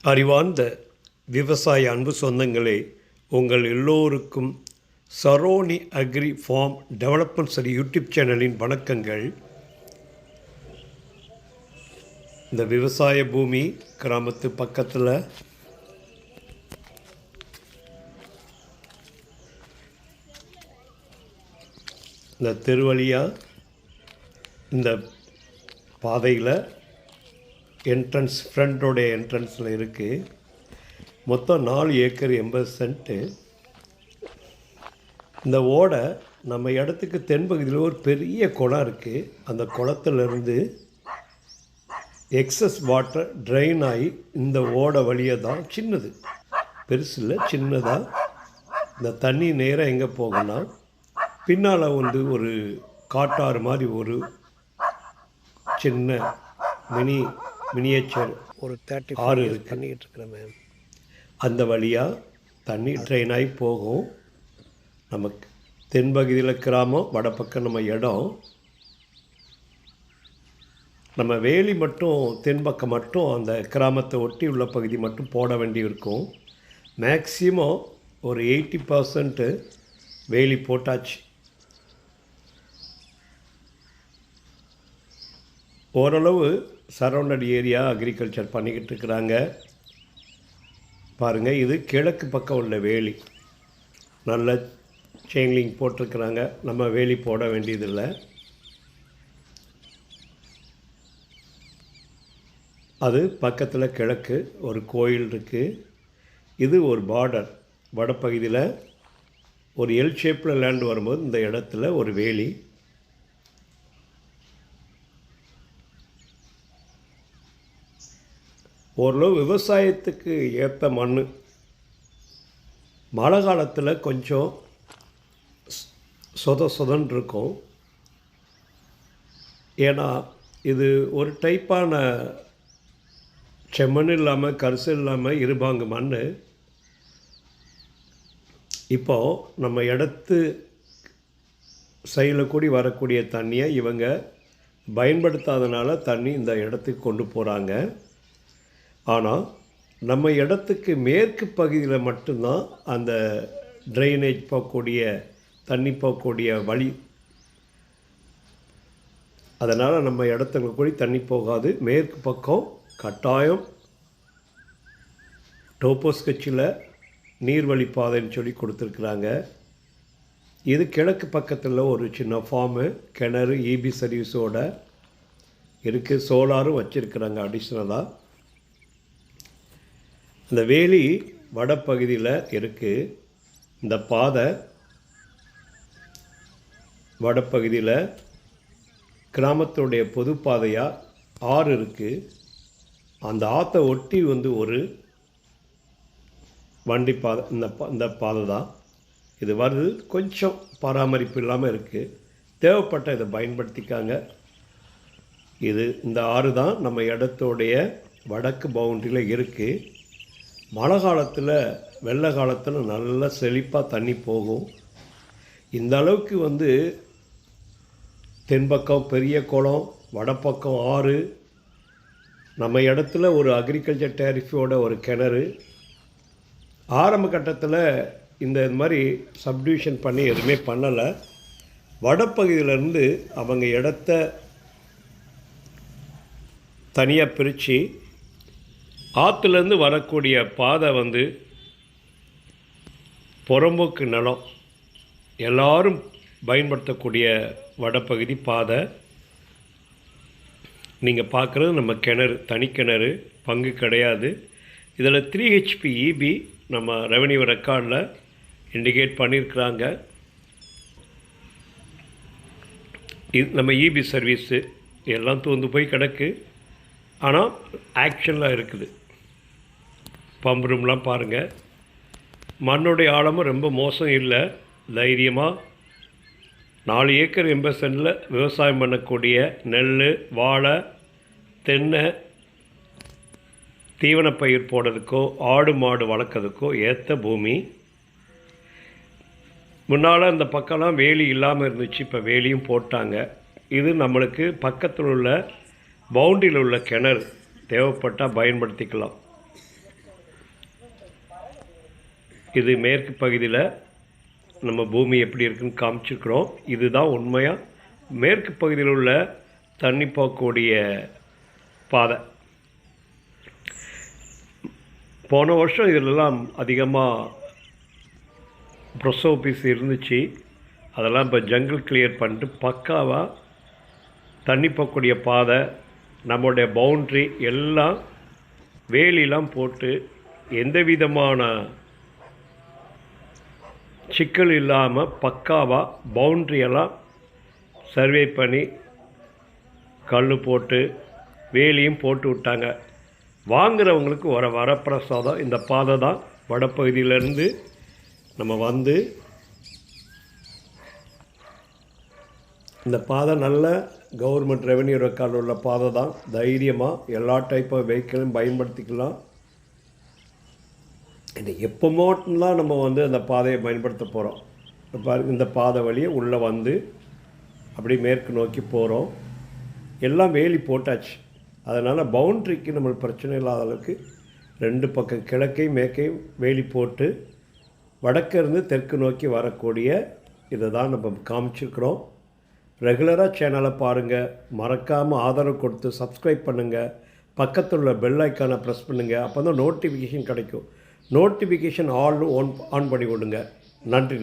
அறிவார்ந்த விவசாய அன்பு சொந்தங்களே, உங்கள் எல்லோருக்கும் சரோனி அக்ரி ஃபார்ம் டெவலப்மெண்ட் சரி யூடியூப் சேனலின் வணக்கங்கள். இந்த விவசாய பூமி கிராமத்து பக்கத்தில் இந்த தெருவழியாக இந்த பாதையில் என்ட்ரன்ஸ் ஃப்ரண்டோடைய என்ட்ரன்ஸில் இருக்குது. மொத்தம் 4 ஏக்கர் 80 சென்ட்டு. இந்த ஓடை நம்ம இடத்துக்கு தென்பகுதியில் ஒரு பெரிய குளம் இருக்குது. அந்த குளத்துலேருந்து எக்ஸஸ் வாட்டர் ட்ரைன் ஆகி இந்த ஓடை வழியாக தான், சின்னது பெருசு இல்லை, சின்னதாக இந்த தண்ணி நேராக எங்கே போகுன்னா பின்னால் ஒரு காட்டாறு மாதிரி ஒரு சின்ன மினியேச்சர் ஒரு 30 ஆறு பண்ணிக்கிட்டு இருக்கிறேன் மேம். அந்த வழியாக தண்ணி ட்ரெயின் ஆகி போகும். நமக்கு தென்பகுதியில் கிராமம், வடப்பக்கம் நம்ம இடம். நம்ம வேலி மட்டும் தென்பக்கம் மட்டும் அந்த கிராமத்தை ஒட்டி உள்ள பகுதி மட்டும் போட வேண்டி இருக்கும். மேக்ஸிமம் ஒரு 80% வேலி போட்டாச்சு. ஓரளவு சரௌண்டட் ஏரியா அக்ரிகல்ச்சர் பண்ணிக்கிட்டு இருக்கிறாங்க. பாருங்கள், இது கிழக்கு பக்கம் உள்ள வேலி. நல்ல செயின்லிங் போட்டிருக்கிறாங்க. நம்ம வேலி போட வேண்டியதில்லை. அது பக்கத்தில் கிழக்கு ஒரு கோயில் இருக்குது. இது ஒரு பார்டர். வடப்பகுதியில் ஒரு எல் ஷேப்பில் லேண்ட் வரும்போது இந்த இடத்துல ஒரு வேலி. ஓரளவு விவசாயத்துக்கு ஏற்ற மண். மழை காலத்தில் கொஞ்சம் சொதன்னு இருக்கும். ஏன்னா இது ஒரு டைப்பான செம்மண் இல்லாமல் கரிசல் இல்லாமல் இருபாங்கு மண். இப்போது நம்ம இடத்து சைடில் கூடி வரக்கூடிய தண்ணியை இவங்க பயன்படுத்தாதனால தண்ணி இந்த இடத்துக்கு கொண்டு போகிறாங்க. ஆனால் நம்ம இடத்துக்கு மேற்கு பகுதியில் மட்டும்தான் அந்த ட்ரைனேஜ் போகக்கூடிய தண்ணி போகக்கூடிய வழி. அதனால் நம்ம இடத்துல கூடி தண்ணி போகாது. மேற்கு பக்கம் கட்டாயம் டோப்போ ஸ்கெட்சில் நீர்வழி பாதைன்னு சொல்லி கொடுத்துருக்குறாங்க. இது கிழக்கு பக்கத்தில் ஒரு சின்ன ஃபார்மு, கிணறு, இபி சர்வீஸோடு இருக்குது. சோலாரும் வச்சுருக்குறாங்க அடிஷ்னலாக. இந்த வேலி வடப்பகுதியில் இருக்குது. இந்த பாதை வடப்பகுதியில் கிராமத்துடைய பொது பாதையாக ஆறு இருக்குது. அந்த ஆற்றை ஒட்டி ஒரு வண்டி பாதை. இந்த பாதை தான் இது வருது. கொஞ்சம் பராமரிப்பு இல்லாமல் இருக்குது. தேவைப்பட்ட இதை பயன்படுத்திக்காங்க. இந்த ஆறு தான் நம்ம இடத்தோடைய வடக்கு பவுண்டரியில் இருக்குது. மழை காலத்தில், வெள்ளை காலத்தில் நல்லா செழிப்பாக தண்ணி போகும். இந்த அளவுக்கு தென்பக்கம் பெரிய குளம், வடப்பக்கம் ஆறு, நம்ம இடத்துல ஒரு அக்ரிகல்ச்சர் டேரிஃபோட ஒரு கிணறு. ஆரம்ப கட்டத்தில் இந்த மாதிரி சப்டிவிஷன் பண்ணி எதுவுமே பண்ணலை. வடப்பகுதியிலேருந்து அவங்க இடத்த தனியாக பிரித்து ஆற்றுலேருந்து வரக்கூடிய பாதை புறம்போக்கு நிலம் எல்லோரும் பயன்படுத்தக்கூடிய வடப்பகுதி பாதை. நீங்கள் பார்க்குறது நம்ம கிணறு, தனிக்கிணறு, பங்கு கிடையாது. இதில் 3 HP இபி நம்ம ரெவன்யூ ரெக்கார்டில் இண்டிகேட் பண்ணியிருக்கிறாங்க. இது நம்ம இபி சர்வீஸு எல்லாம் தூந்து போய் கிடக்கு. ஆனால் ஆக்ஷனில் இருக்குது. பம்ப் ரூம்லாம் பாருங்கள். மண்ணுடைய ஆழமும் ரொம்ப மோசம் இல்லை. தைரியமாக 4 ஏக்கர் 80 சென்டில் விவசாயம் பண்ணக்கூடிய நெல், வாழை, தென்னை, தீவனப்பயிர் போடுறதுக்கோ ஆடு மாடு வளர்க்குறதுக்கோ ஏற்ற பூமி. முன்னால் அந்த பக்கம்லாம் வேலி இல்லாமல் இருந்துச்சு. இப்போ வேலியும் போட்டாங்க. இது நம்மளுக்கு பக்கத்தில் உள்ள பவுண்டரியில் உள்ள கிணறு. தேவைப்பட்டால் பயன்படுத்திக்கலாம். இது மேற்கு பகுதியில் நம்ம பூமி எப்படி இருக்குன்னு காமிச்சிருக்கிறோம். இதுதான் உண்மையாக மேற்கு பகுதியில் உள்ள தண்ணி போகக்கூடிய பாதை. போன வருஷம் இதெல்லாம் அதிகமாக ப்ரொஸ் ஆஃபீஸ் இருந்துச்சு. அதெல்லாம் இப்போ ஜங்கிள் கிளியர் பண்ணிட்டு பக்காவாக தண்ணி போகக்கூடிய பாதை, நம்மளுடைய பவுண்ட்ரி எல்லாம் வேலிலாம் போட்டு எந்த விதமான சிக்கல் இல்லாமல் பக்காவாக பவுண்ட்ரியெல்லாம் சர்வே பண்ணி கல் போட்டு வேலியும் போட்டு விட்டாங்க. வாங்குகிறவங்களுக்கு வரப்பிரசாதம் இந்த பாதை தான். வடப்பகுதியிலேருந்து நம்ம வந்து இந்த பாதை நல்ல கவர்மெண்ட் ரெவென்யூ ரெக்கார்டு உள்ள பாதை தான். தைரியமாக எல்லா டைப் ஆஃப் வெஹிக்கிளும் பயன்படுத்திக்கலாம். இந்த எப்போ மட்டும்தான் நம்ம வந்து அந்த பாதையை பயன்படுத்த போகிறோம். பாருங்கள், இந்த பாதை வழியே உள்ளே வந்து அப்படி மேற்கு நோக்கி போகிறோம். எல்லாம் வேலி போட்டாச்சு. அதனால் பவுண்ட்ரிக்கு நம்மளுக்கு பிரச்சனை இல்லாத அளவுக்கு 2 பக்கம் கிழக்கையும் மேற்கையும் வேலி போட்டு வடக்கிருந்து தெற்கு நோக்கி வரக்கூடிய இதை தான் நம்ம காமிச்சிருக்கிறோம். ரெகுலராக சேனலை பாருங்கள், மறக்காமல் ஆதரவு கொடுத்து சப்ஸ்கிரைப் பண்ணுங்கள், பக்கத்தில் உள்ள பெல் ஐக்கானை ப்ரெஸ் பண்ணுங்கள். அப்போ தான் நோட்டிஃபிகேஷன் கிடைக்கும். நோட்டிஃபிகேஷன் ஆன் பண்ணி விடுங்க. நன்றி.